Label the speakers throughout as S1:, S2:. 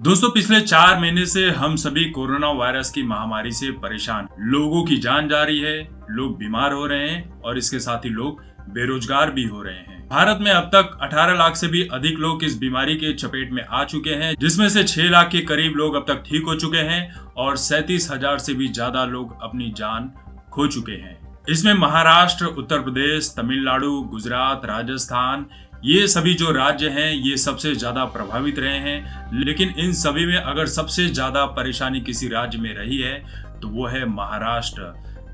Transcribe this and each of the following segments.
S1: दोस्तों, पिछले 4 महीने से हम सभी कोरोना वायरस की महामारी से परेशान। लोगों की जान जा रही है, लोग बीमार हो रहे हैं और इसके साथ ही लोग बेरोजगार भी हो रहे हैं। भारत में अब तक 18 लाख से भी अधिक लोग इस बीमारी के चपेट में आ चुके हैं, जिसमें से 6 लाख के करीब लोग अब तक ठीक हो चुके हैं और 37,000 से भी ज्यादा लोग अपनी जान खो चुके हैं। इसमें महाराष्ट्र, उत्तर प्रदेश, तमिलनाडु, गुजरात, राजस्थान, ये सभी जो राज्य हैं ये सबसे ज्यादा प्रभावित रहे हैं। लेकिन इन सभी में अगर सबसे ज्यादा परेशानी किसी राज्य में रही है तो वो है महाराष्ट्र,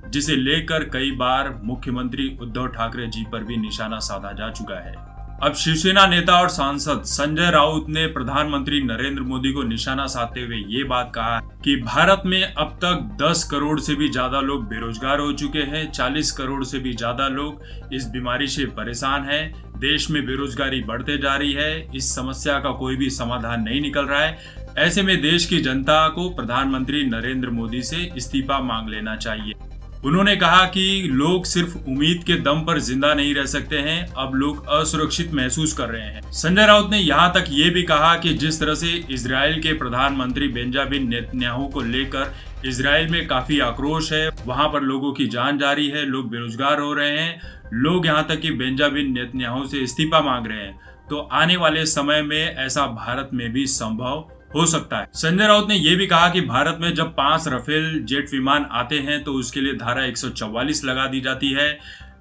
S1: जिसे लेकर कई बार मुख्यमंत्री उद्धव ठाकरे जी पर भी निशाना साधा जा चुका है। अब शिवसेना नेता और सांसद संजय राउत ने प्रधानमंत्री नरेंद्र मोदी को निशाना साधते हुए ये बात कहा कि भारत में अब तक 10 करोड़ से भी ज्यादा लोग बेरोजगार हो चुके हैं, 40 करोड़ से भी ज्यादा लोग इस बीमारी से परेशान हैं। देश में बेरोजगारी बढ़ते जा रही है, इस समस्या का कोई भी समाधान नहीं निकल रहा है। ऐसे में देश की जनता को प्रधानमंत्री नरेंद्र मोदी से इस्तीफा मांग लेना चाहिए। उन्होंने कहा कि लोग सिर्फ उम्मीद के दम पर जिंदा नहीं रह सकते हैं, अब लोग असुरक्षित महसूस कर रहे हैं। संजय राउत ने यहाँ तक ये भी कहा कि जिस तरह से इजराइल के प्रधानमंत्री बेंजामिन नेतन्याहू को लेकर इजराइल में काफी आक्रोश है, वहां पर लोगों की जान जा रही है, लोग बेरोजगार हो रहे हैं, लोग यहाँ तक कि बेंजामिन नेतन्याहू से इस्तीफा मांग रहे हैं, तो आने वाले समय में ऐसा भारत में भी संभव हो सकता है। संजय राउत ने यह भी कहा कि भारत में जब 5 राफेल जेट विमान आते हैं तो उसके लिए धारा 144 लगा दी जाती है,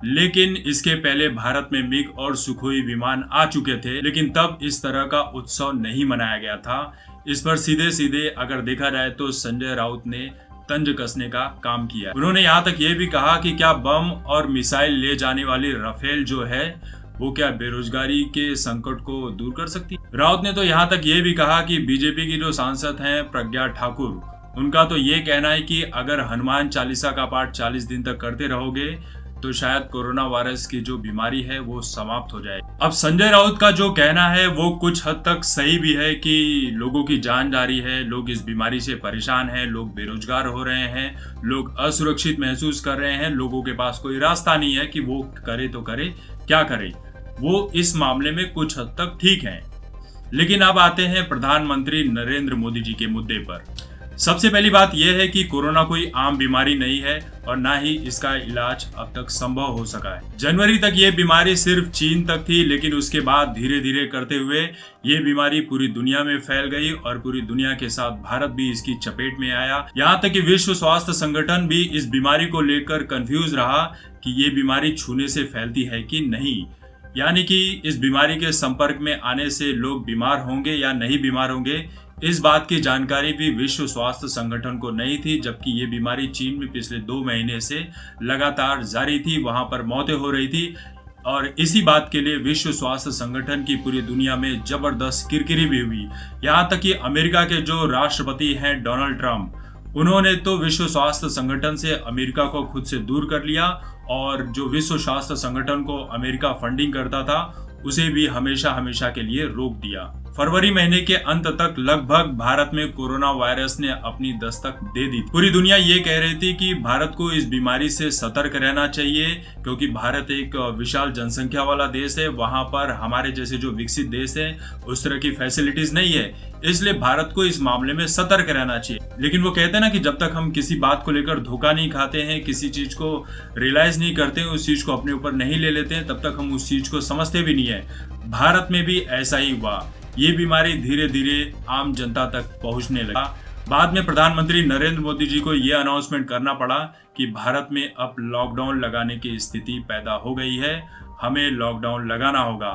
S1: लेकिन इसके पहले भारत में मिग और सुखोई विमान आ चुके थे, लेकिन तब इस तरह का उत्सव नहीं मनाया गया था। इस पर सीधे सीधे अगर देखा जाए तो संजय राउत ने तंज कसने का काम किया। उन्होंने यहाँ तक ये भी कहा कि क्या बम और मिसाइल ले जाने वाली राफेल जो है वो क्या बेरोजगारी के संकट को दूर कर सकती है। राउत ने तो यहाँ तक ये भी कहा कि बीजेपी की जो सांसद हैं प्रज्ञा ठाकुर, उनका तो ये कहना है कि अगर हनुमान चालीसा का पाठ 40 दिन तक करते रहोगे तो शायद कोरोना वायरस की जो बीमारी है वो समाप्त हो जाए। अब संजय राउत का जो कहना है वो कुछ हद तक सही भी है कि लोगों की जान जा रही है, लोग इस बीमारी से परेशान हैं, लोग बेरोजगार हो रहे हैं, लोग असुरक्षित महसूस कर रहे हैं, लोगों के पास कोई रास्ता नहीं है कि वो करे तो करे क्या करे। वो इस मामले में कुछ हद तक ठीक हैं। लेकिन अब आते हैं प्रधानमंत्री नरेंद्र मोदी जी के मुद्दे पर। सबसे पहली बात यह है कि कोरोना कोई आम बीमारी नहीं है और ना ही इसका इलाज अब तक संभव हो सका है। जनवरी तक ये बीमारी सिर्फ चीन तक थी, लेकिन उसके बाद धीरे धीरे करते हुए ये बीमारी पूरी दुनिया में फैल गई और पूरी दुनिया के साथ भारत भी इसकी चपेट में आया। यहाँ तक कि विश्व स्वास्थ्य संगठन भी इस बीमारी को लेकर कंफ्यूज रहा कि ये बीमारी छूने से फैलती है कि नहीं, यानी कि इस बीमारी के संपर्क में आने से लोग बीमार होंगे या नहीं बीमार होंगे, इस बात की जानकारी भी विश्व स्वास्थ्य संगठन को नहीं थी। जबकि ये बीमारी चीन में पिछले 2 महीने से लगातार जारी थी, वहां पर मौतें हो रही थी और इसी बात के लिए विश्व स्वास्थ्य संगठन की पूरी दुनिया में जबरदस्त किरकिरी भी हुई। यहाँ तक कि अमेरिका के जो राष्ट्रपति हैं डोनाल्ड ट्रंप, उन्होंने तो विश्व स्वास्थ्य संगठन से अमेरिका को खुद से दूर कर लिया और जो विश्व स्वास्थ्य संगठन को अमेरिका फंडिंग करता था उसे भी हमेशा हमेशा के लिए रोक दिया। फरवरी महीने के अंत तक लगभग भारत में कोरोना वायरस ने अपनी दस्तक दे दी। पूरी दुनिया ये कह रही थी कि भारत को इस बीमारी से सतर्क रहना चाहिए, क्योंकि भारत एक विशाल जनसंख्या वाला देश है, वहां पर हमारे जैसे जो विकसित देश है उस तरह की फैसिलिटीज नहीं है, इसलिए भारत को इस मामले में सतर्क रहना चाहिए। लेकिन वो कहते हैं ना कि जब तक हम किसी बात को लेकर धोखा नहीं खाते हैं, किसी चीज को रियलाइज नहीं करते हैं, उस चीज को अपने ऊपर नहीं ले लेते हैं, तब तक हम उस चीज को समझते भी नहीं है। भारत में भी ऐसा ही हुआ, ये बीमारी धीरे धीरे आम जनता तक पहुंचने लगा। बाद में प्रधानमंत्री नरेंद्र मोदी जी को यह अनाउंसमेंट करना पड़ा कि भारत में अब लॉकडाउन लगाने की स्थिति पैदा हो गई है, हमें लॉकडाउन लगाना होगा।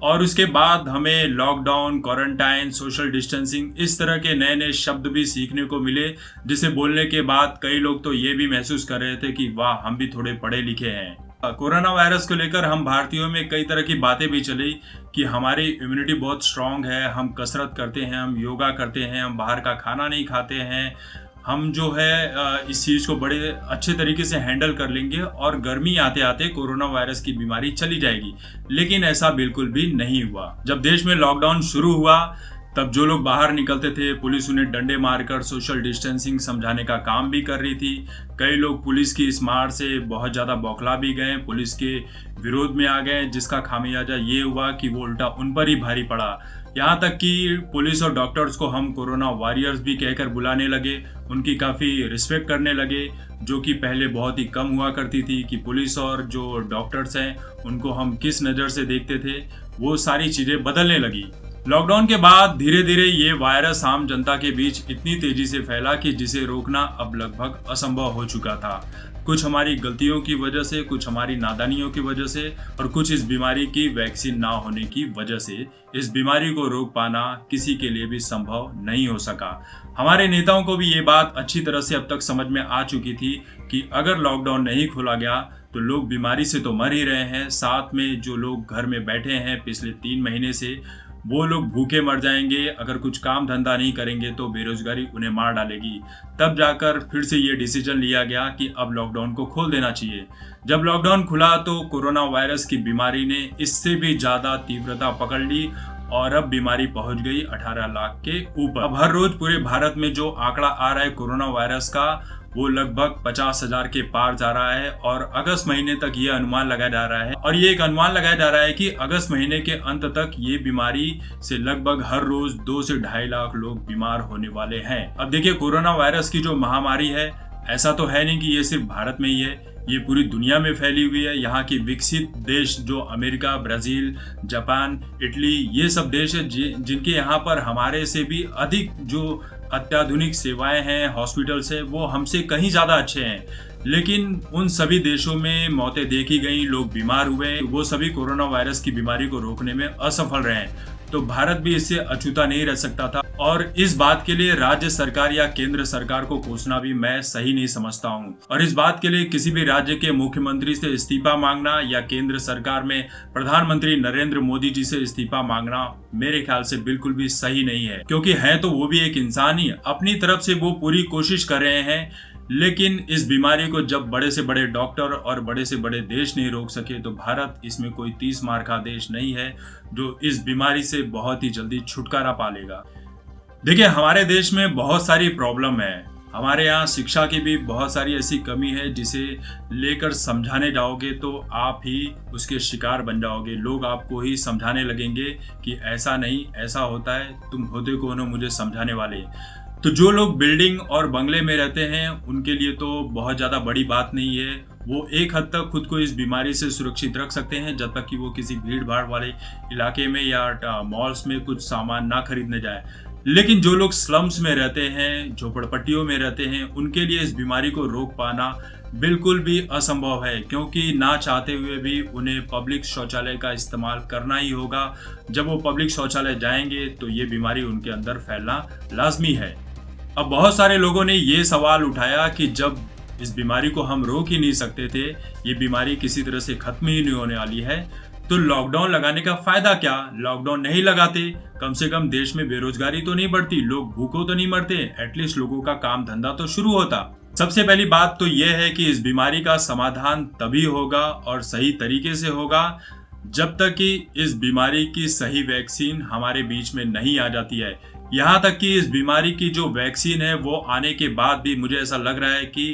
S1: और उसके बाद हमें लॉकडाउन, क्वारंटाइन, सोशल डिस्टेंसिंग, इस तरह के नए नए शब्द भी सीखने को मिले, जिसे बोलने के बाद कई लोग तो ये भी महसूस कर रहे थे कि वाह, हम भी थोड़े पढ़े लिखे हैं। कोरोना वायरस को लेकर हम भारतीयों में कई तरह की बातें भी चली कि हमारी इम्यूनिटी बहुत स्ट्रांग है, हम कसरत करते हैं, हम योगा करते हैं, हम बाहर का खाना नहीं खाते हैं, हम जो है इस चीज़ को बड़े अच्छे तरीके से हैंडल कर लेंगे और गर्मी आते आते कोरोना वायरस की बीमारी चली जाएगी। लेकिन ऐसा बिल्कुल भी नहीं हुआ। जब देश में लॉकडाउन शुरू हुआ तब जो लोग बाहर निकलते थे, पुलिस उन्हें डंडे मारकर सोशल डिस्टेंसिंग समझाने का काम भी कर रही थी। कई लोग पुलिस की इस मार से बहुत ज़्यादा बौखला भी गए, पुलिस के विरोध में आ गए, जिसका खामियाजा ये हुआ कि वो उल्टा उन पर ही भारी पड़ा। यहाँ तक कि पुलिस और डॉक्टर्स को हम कोरोना वॉरियर्स भी कहकर बुलाने लगे, उनकी काफ़ी रिस्पेक्ट करने लगे, जो कि पहले बहुत ही कम हुआ करती थी कि पुलिस और जो डॉक्टर्स हैं उनको हम किस नज़र से देखते थे। वो सारी चीज़ें बदलने लगी। लॉकडाउन के बाद धीरे धीरे ये वायरस आम जनता के बीच इतनी तेजी से फैला कि जिसे रोकना अब लगभग असंभव हो चुका था। कुछ हमारी गलतियों की वजह से, कुछ हमारी नादानियों की वजह से और कुछ इस बीमारी की वैक्सीन ना होने की वजह से इस बीमारी को रोक पाना किसी के लिए भी संभव नहीं हो सका। हमारे नेताओं को भी ये बात अच्छी तरह से अब तक समझ में आ चुकी थी कि अगर लॉकडाउन नहीं खोला गया तो लोग बीमारी से तो मर ही रहे हैं, साथ में जो लोग घर में बैठे हैं पिछले 3 महीने से वो लोग भूखे मर जाएंगे। अगर कुछ काम धंधा नहीं करेंगे तो बेरोजगारी उन्हें मार डालेगी। तब जाकर फिर से ये डिसीजन लिया गया कि अब लॉकडाउन को खोल देना चाहिए। जब लॉकडाउन खुला तो कोरोना वायरस की बीमारी ने इससे भी ज़्यादा तीव्रता पकड़ ली और अब बीमारी पहुंच गई 18 लाख के ऊपर। अब हर रोज पूरे भारत में जो आंकड़ा आ रहा है कोरोना वायरस का वो लगभग 50,000 के पार जा रहा है और अगस्त महीने तक ये अनुमान लगाया जा रहा है और ये एक अनुमान लगाया जा रहा है कि अगस्त महीने के अंत तक ये बीमारी से लगभग हर रोज 2 से 2.5 लाख लोग बीमार होने वाले हैं। अब देखिए, कोरोना वायरस की जो महामारी है, ऐसा तो है नहीं कि ये सिर्फ भारत में ही है, ये पूरी दुनिया में फैली हुई है। यहाँ की विकसित देश जो अमेरिका, ब्राजील, जापान, इटली, ये सब देश है जिनके यहाँ पर हमारे से भी अधिक जो अत्याधुनिक सेवाएं हैं, हॉस्पिटल्स है, वो हमसे कहीं ज़्यादा अच्छे हैं। लेकिन उन सभी देशों में मौतें देखी गई, लोग बीमार हुए, वो सभी कोरोना वायरस की बीमारी को रोकने में असफल रहे। तो भारत भी इससे अछूता नहीं रह सकता था और इस बात के लिए राज्य सरकार या केंद्र सरकार को कोसना भी मैं सही नहीं समझता हूँ। और इस बात के लिए किसी भी राज्य के मुख्यमंत्री से इस्तीफा मांगना या केंद्र सरकार में प्रधानमंत्री नरेंद्र मोदी जी से इस्तीफा मांगना मेरे ख्याल से बिल्कुल भी सही नहीं है, क्योंकि है तो वो भी एक इंसान ही। अपनी तरफ से वो पूरी कोशिश कर रहे हैं, लेकिन इस बीमारी को जब बड़े से बड़े डॉक्टर और बड़े से बड़े देश नहीं रोक सके तो भारत इसमें कोई 30 मार का देश नहीं है जो इस बीमारी से बहुत ही जल्दी छुटकारा पा लेगा। देखिए, हमारे देश में बहुत सारी प्रॉब्लम है। हमारे यहाँ शिक्षा की भी बहुत सारी ऐसी कमी है जिसे लेकर समझाने जाओगे तो आप ही उसके शिकार बन जाओगे। लोग आपको ही समझाने लगेंगे कि ऐसा नहीं, ऐसा होता है, तुम होते कौन हो मुझे समझाने वाले। तो जो लोग बिल्डिंग और बंगले में रहते हैं उनके लिए तो बहुत ज़्यादा बड़ी बात नहीं है, वो एक हद तक खुद को इस बीमारी से सुरक्षित रख सकते हैं जब तक कि वो किसी भीड़ भाड़ वाले इलाके में या मॉल्स में कुछ सामान ना खरीदने जाए। लेकिन जो लोग स्लम्स में रहते हैं, झोपड़पट्टियों में रहते हैं, उनके लिए इस बीमारी को रोक पाना बिल्कुल भी असंभव है, क्योंकि ना चाहते हुए भी उन्हें पब्लिक शौचालय का इस्तेमाल करना ही होगा। जब वो पब्लिक शौचालय जाएंगे तो ये बीमारी उनके अंदर फैलना लाजमी है। अब बहुत सारे लोगों ने ये सवाल उठाया कि जब इस बीमारी को हम रोक ही नहीं सकते थे, ये बीमारी किसी तरह से खत्म ही नहीं होने वाली है, तो लॉकडाउन लगाने का फायदा क्या? लॉकडाउन नहीं लगाते, कम से कम देश में बेरोजगारी तो नहीं बढ़ती, लोग भूखों तो नहीं मरते, एटलीस्ट लोगों का काम धंधा तो शुरू होता। सबसे पहली बात तो यह है कि इस बीमारी का समाधान तभी होगा और सही तरीके से होगा जब तक कि इस बीमारी की सही वैक्सीन हमारे बीच में नहीं आ जाती है। यहाँ तक कि इस बीमारी की जो वैक्सीन है वो आने के बाद भी मुझे ऐसा लग रहा है कि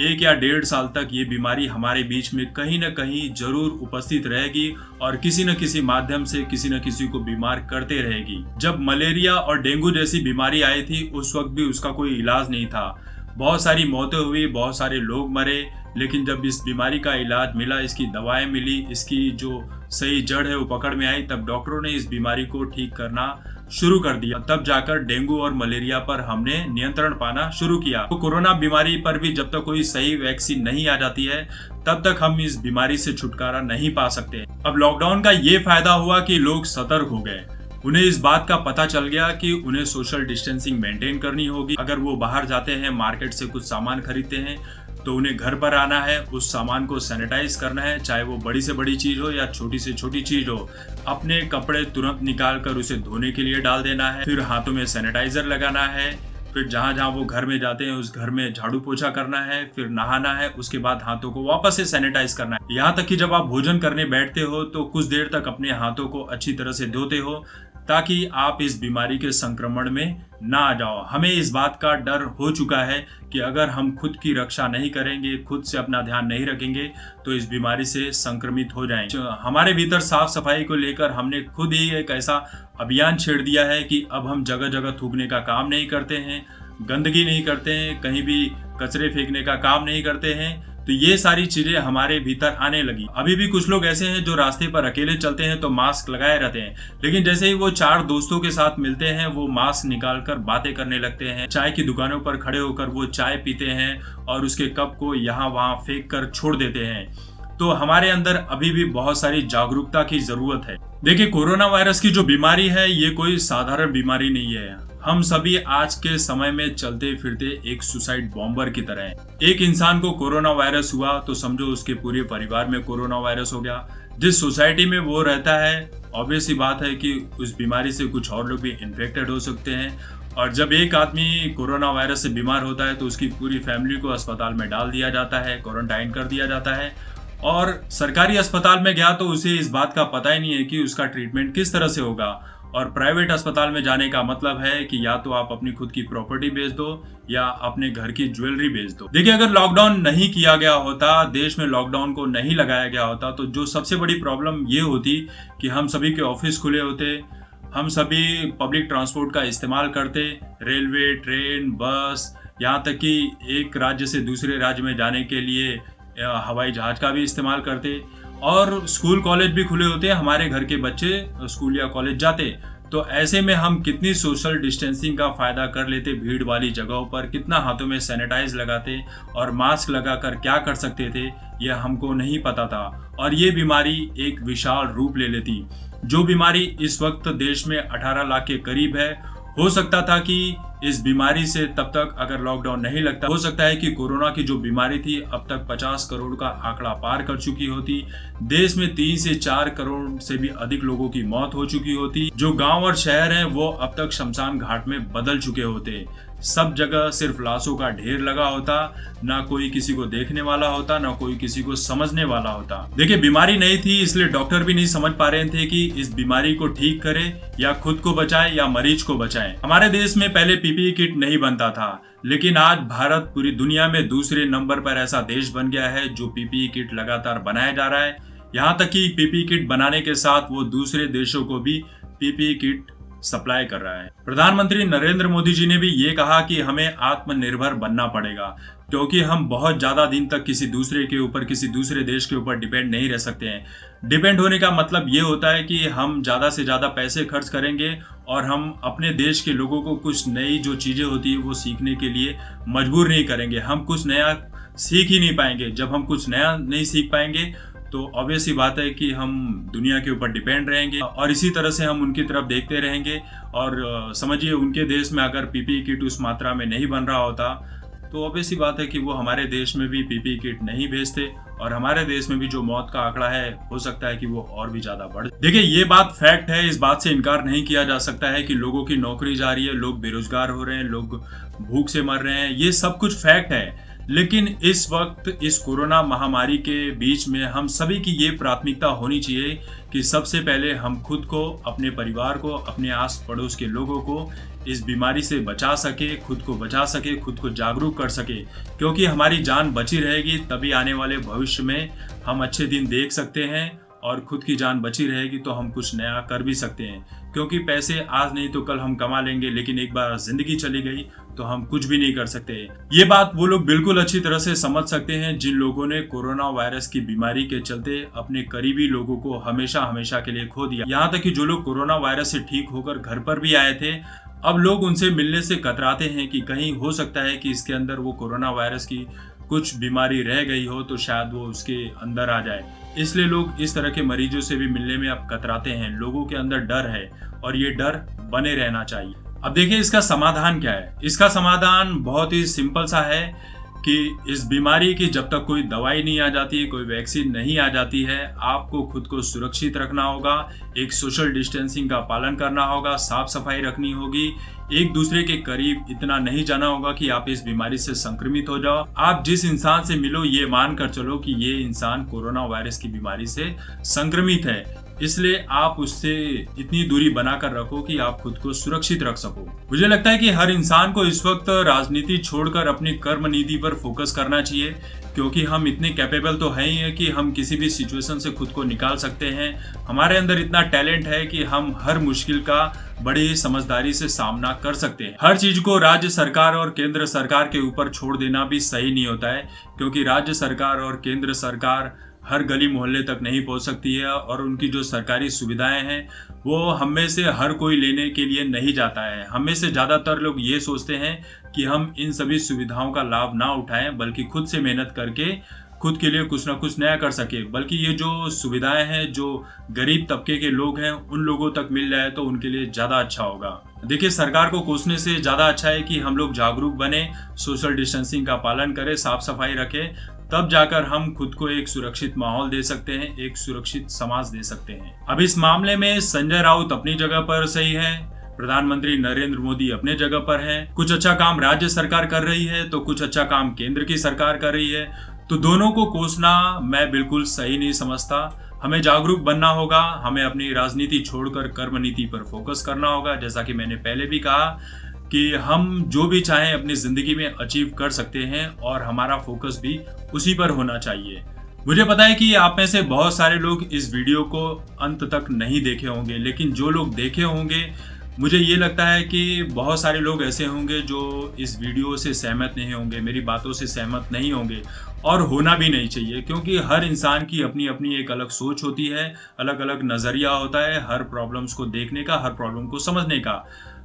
S1: 1 या 1.5 साल तक ये बीमारी हमारे बीच में कहीं ना कहीं जरूर उपस्थित रहेगी और किसी न किसी माध्यम से किसी न किसी को बीमार करते रहेगी। जब मलेरिया और डेंगू जैसी बीमारी आई थी उस वक्त भी उसका कोई इलाज नहीं था, बहुत सारी मौतें हुई, बहुत सारे लोग मरे, लेकिन जब इस बीमारी का इलाज मिला, इसकी दवाएं मिली, इसकी जो सही जड़ है वो पकड़ में आई, तब डॉक्टरों ने इस बीमारी को ठीक करना शुरू कर दिया। तब जाकर डेंगू और मलेरिया पर हमने नियंत्रण पाना शुरू किया। तो कोरोना बीमारी पर भी जब तक कोई सही वैक्सीन नहीं आ जाती है तब तक हम इस बीमारी से छुटकारा नहीं पा सकते। अब लॉकडाउन का ये फायदा हुआ कि लोग सतर्क हो गए, उन्हें इस बात का पता चल गया कि उन्हें सोशल डिस्टेंसिंग मेंटेन करनी होगी। अगर वो बाहर जाते हैं, मार्केट से कुछ सामान खरीदते हैं, तो उन्हें घर पर आना है, उस सामान को सैनिटाइज करना है, चाहे वो बड़ी से बड़ी चीज हो या छोटी से छोटी चीज हो। अपने कपड़े तुरंत निकाल कर उसे धोने के लिए डाल देना है, फिर हाथों में सैनिटाइजर लगाना है, फिर जहाँ जहाँ वो घर में जाते हैं उस घर में झाड़ू पोछा करना है, फिर नहाना है, उसके बाद हाथों को वापस से सैनिटाइज करना है। यहाँ तक कि जब आप भोजन करने बैठते हो तो कुछ देर तक अपने हाथों को अच्छी तरह से धोते हो, ताकि आप इस बीमारी के संक्रमण में ना आ जाओ। हमें इस बात का डर हो चुका है कि अगर हम खुद की रक्षा नहीं करेंगे, खुद से अपना ध्यान नहीं रखेंगे तो इस बीमारी से संक्रमित हो जाएंगे। हमारे भीतर साफ सफाई को लेकर हमने खुद ही एक ऐसा अभियान छेड़ दिया है कि अब हम जगह जगह थूकने का काम नहीं करते हैं, गंदगी नहीं करते हैं, कहीं भी कचरे फेंकने का काम नहीं करते हैं। तो ये सारी चीजें हमारे भीतर आने लगी। अभी भी कुछ लोग ऐसे हैं जो रास्ते पर अकेले चलते हैं तो मास्क लगाए रहते हैं, लेकिन जैसे ही वो 4 दोस्तों के साथ मिलते हैं वो मास्क निकालकर बातें करने लगते हैं। चाय की दुकानों पर खड़े होकर वो चाय पीते हैं और उसके कप को यहाँ वहाँ फेंक कर छोड़ देते हैं। तो हमारे अंदर अभी भी बहुत सारी जागरूकता की जरूरत है। देखिए, कोरोना वायरस की जो बीमारी है ये कोई साधारण बीमारी नहीं है। हम सभी आज के समय में चलते फिरते एक सुसाइड बॉम्बर की तरह हैं। एक इंसान को कोरोना वायरस हुआ तो समझो उसके पूरे परिवार में कोरोना वायरस हो गया। जिस सोसाइटी में वो रहता है, ऑब्वियस सी बात है कि उस बीमारी से कुछ और लोग भी इन्फेक्टेड हो सकते हैं। और जब एक आदमी कोरोना वायरस से बीमार होता है तो उसकी पूरी फैमिली को अस्पताल में डाल दिया जाता है, क्वारंटाइन कर दिया जाता है। और सरकारी अस्पताल में गया तो उसे इस बात का पता ही नहीं है कि उसका ट्रीटमेंट किस तरह से होगा। और प्राइवेट अस्पताल में जाने का मतलब है कि या तो आप अपनी खुद की प्रॉपर्टी बेच दो या अपने घर की ज्वेलरी बेच दो। देखिए, अगर लॉकडाउन नहीं किया गया होता, देश में लॉकडाउन को नहीं लगाया गया होता, तो जो सबसे बड़ी प्रॉब्लम ये होती कि हम सभी के ऑफिस खुले होते, हम सभी पब्लिक ट्रांसपोर्ट का इस्तेमाल करते, रेलवे, ट्रेन, बस, यहाँ तक कि एक राज्य से दूसरे राज्य में जाने के लिए हवाई जहाज का भी इस्तेमाल करते। और स्कूल कॉलेज भी खुले होते, हमारे घर के बच्चे स्कूल या कॉलेज जाते। तो ऐसे में हम कितनी सोशल डिस्टेंसिंग का फायदा कर लेते, भीड़ वाली जगहों पर कितना हाथों में सैनिटाइज लगाते और मास्क लगाकर क्या कर सकते थे यह हमको नहीं पता था। और ये बीमारी एक विशाल रूप ले लेती। जो बीमारी इस वक्त देश में 18 लाख के करीब है, हो सकता था कि इस बीमारी से तब तक अगर लॉकडाउन नहीं लगता, हो सकता है कि कोरोना की जो बीमारी थी अब तक 50 करोड़ का आंकड़ा पार कर चुकी होती। देश में 3 से 4 करोड़ से भी अधिक लोगों की मौत हो चुकी होती। जो गांव और शहर हैं वो अब तक शमशान घाट में बदल चुके होते। सब जगह सिर्फ लाशों का ढेर लगा होता, ना कोई किसी को देखने वाला होता, ना कोई किसी को समझने वाला होता। देखिए, बीमारी नहीं थी इसलिए डॉक्टर भी नहीं समझ पा रहे थे कि इस बीमारी को ठीक करे या खुद को बचाए या मरीज को बचाए। हमारे देश में पहले पीपीई किट नहीं बनता था, लेकिन आज भारत पूरी दुनिया में दूसरे नंबर पर ऐसा देश बन गया है जो पीपीई किट लगातार बनाया जा रहा है। यहाँ तक कि पीपीई किट बनाने के साथ वो दूसरे देशों को भी पीपीई किट सप्लाई कर रहा है। प्रधानमंत्री नरेंद्र मोदी जी ने भी ये कहा कि हमें आत्मनिर्भर बनना पड़ेगा, क्योंकि हम बहुत ज्यादा दिन तक किसी दूसरे के ऊपर, किसी दूसरे देश के ऊपर डिपेंड नहीं रह सकते हैं। डिपेंड होने का मतलब ये होता है कि हम ज्यादा से ज्यादा पैसे खर्च करेंगे और हम अपने देश के लोगों को कुछ नई जो चीजें होती है वो सीखने के लिए मजबूर नहीं करेंगे। हम कुछ नया सीख ही नहीं पाएंगे। जब हम कुछ नया नहीं सीख पाएंगे तो ऑब्वियस ही बात है कि हम दुनिया के ऊपर डिपेंड रहेंगे और इसी तरह से हम उनकी तरफ देखते रहेंगे। और समझिए, उनके देश में अगर पीपीई किट उस मात्रा में नहीं बन रहा होता तो ऑब्वियस ही बात है कि वो हमारे देश में भी पीपीई किट नहीं भेजते और हमारे देश में भी जो मौत का आंकड़ा है हो सकता है कि वो और भी ज्यादा बढ़े। देखिए, ये बात फैक्ट है, इस बात से इनकार नहीं किया जा सकता है कि लोगों की नौकरी जा रही है, लोग बेरोजगार हो रहे हैं, लोग भूख से मर रहे हैं, ये सब कुछ फैक्ट है। लेकिन इस वक्त इस कोरोना महामारी के बीच में हम सभी की ये प्राथमिकता होनी चाहिए कि सबसे पहले हम खुद को, अपने परिवार को, अपने आस पड़ोस के लोगों को इस बीमारी से बचा सके, खुद को बचा सके, खुद को जागरूक कर सके। क्योंकि हमारी जान बची रहेगी तभी आने वाले भविष्य में हम अच्छे दिन देख सकते हैं और खुद की जान बची रहेगी तो हम कुछ नया कर भी सकते हैं। क्योंकि पैसे आज नहीं तो कल हम कमा लेंगे, लेकिन एक बार जिंदगी चली गई तो हम कुछ भी नहीं कर सकते। ये बात वो लोग बिल्कुल अच्छी तरह से समझ सकते हैं जिन लोगों ने कोरोना वायरस की बीमारी के चलते अपने करीबी लोगों को हमेशा हमेशा के लिए खो दिया। यहाँ तक कि जो लोग कोरोना वायरस से ठीक होकर घर पर भी आए थे, अब लोग उनसे मिलने से कतराते हैं कि कहीं हो सकता है कि इसके अंदर वो कोरोना वायरस की कुछ बीमारी रह गई हो तो शायद वो उसके अंदर आ जाए। इसलिए लोग इस तरह के मरीजों से भी मिलने में अब कतराते हैं। लोगों के अंदर डर है और ये डर बने रहना चाहिए। अब देखिए, इसका समाधान क्या है। इसका समाधान बहुत ही सिंपल सा है कि इस बीमारी की जब तक कोई दवाई नहीं आ जाती, कोई वैक्सीन नहीं आ जाती है, आपको खुद को सुरक्षित रखना होगा, एक सोशल डिस्टेंसिंग का पालन करना होगा, साफ सफाई रखनी होगी, एक दूसरे के करीब इतना नहीं जाना होगा कि आप इस बीमारी से संक्रमित हो जाओ। आप जिस इंसान से मिलो ये मानकर चलो कि ये इंसान कोरोना वायरस की बीमारी से संक्रमित है, इसलिए आप उससे इतनी दूरी बनाकर रखो कि आप खुद को सुरक्षित रख सको। मुझे लगता है कि हर इंसान को इस वक्त राजनीति छोड़कर अपनी कर्म नीति पर फोकस करना चाहिए, क्योंकि हम इतने कैपेबल तो हैं ही है कि हम किसी भी सिचुएशन से खुद को निकाल सकते हैं। हमारे अंदर इतना टैलेंट है कि हम हर मुश्किल का बड़ी ही समझदारी से सामना कर सकते हैं। हर चीज को राज्य सरकार और केंद्र सरकार के ऊपर छोड़ देना भी सही नहीं होता है, क्योंकि राज्य सरकार और केंद्र सरकार हर गली मोहल्ले तक नहीं पहुंच सकती है और उनकी जो सरकारी सुविधाएं हैं वो हम में से हर कोई लेने के लिए नहीं जाता है। हम में से ज़्यादातर लोग ये सोचते हैं कि हम इन सभी सुविधाओं का लाभ ना उठाएं, बल्कि खुद से मेहनत करके खुद के लिए कुछ ना कुछ नया कर सके। बल्कि ये जो सुविधाएं हैं जो गरीब तबके के लोग हैं उन लोगों तक मिल जाए तो उनके लिए ज़्यादा अच्छा होगा। देखिए, सरकार को कोसने से ज़्यादा अच्छा है कि हम लोग जागरूक बने, सोशल डिस्टेंसिंग का पालन करें, साफ सफाई रखें, तब जाकर हम खुद को एक सुरक्षित माहौल दे सकते हैं, एक सुरक्षित समाज दे सकते हैं। अब इस मामले में संजय राउत अपनी जगह पर सही है, प्रधानमंत्री नरेंद्र मोदी अपने जगह पर है। कुछ अच्छा काम राज्य सरकार कर रही है तो कुछ अच्छा काम केंद्र की सरकार कर रही है, तो दोनों को कोसना मैं बिल्कुल सही नहीं समझता। हमें जागरूक बनना होगा, हमें अपनी राजनीति छोड़कर कर्म नीति पर फोकस करना होगा। जैसा कि मैंने पहले भी कहा कि हम जो भी चाहें अपनी जिंदगी में अचीव कर सकते हैं और हमारा फोकस भी उसी पर होना चाहिए। मुझे पता है कि आप में से बहुत सारे लोग इस वीडियो को अंत तक नहीं देखे होंगे, लेकिन जो लोग देखे होंगे मुझे ये लगता है कि बहुत सारे लोग ऐसे होंगे जो इस वीडियो से सहमत नहीं होंगे, मेरी बातों से सहमत नहीं होंगे, और होना भी नहीं चाहिए, क्योंकि हर इंसान की अपनी अपनी एक अलग सोच होती है, अलग अलग नज़रिया होता है हर प्रॉब्लम्स को देखने का, हर प्रॉब्लम को समझने का।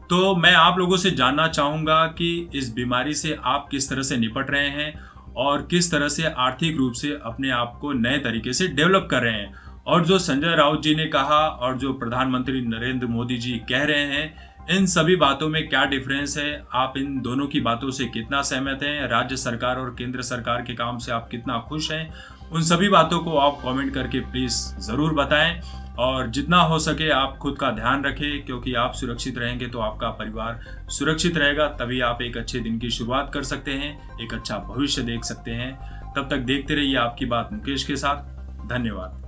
S1: तो मैं आप लोगों से जानना चाहूँगा कि इस बीमारी से आप किस तरह से निपट रहे हैं और किस तरह से आर्थिक रूप से अपने आप को नए तरीके से डेवलप कर रहे हैं। और जो संजय राउत जी ने कहा और जो प्रधानमंत्री नरेंद्र मोदी जी कह रहे हैं, इन सभी बातों में क्या डिफरेंस है, आप इन दोनों की बातों से कितना सहमत हैं, राज्य सरकार और केंद्र सरकार के काम से आप कितना खुश हैं, उन सभी बातों को आप कमेंट करके प्लीज़ ज़रूर बताएं। और जितना हो सके आप खुद का ध्यान रखें, क्योंकि आप सुरक्षित रहेंगे तो आपका परिवार सुरक्षित रहेगा, तभी आप एक अच्छे दिन की शुरुआत कर सकते हैं, एक अच्छा भविष्य देख सकते हैं। तब तक देखते रहिए आपकी बात मुकेश के साथ। धन्यवाद।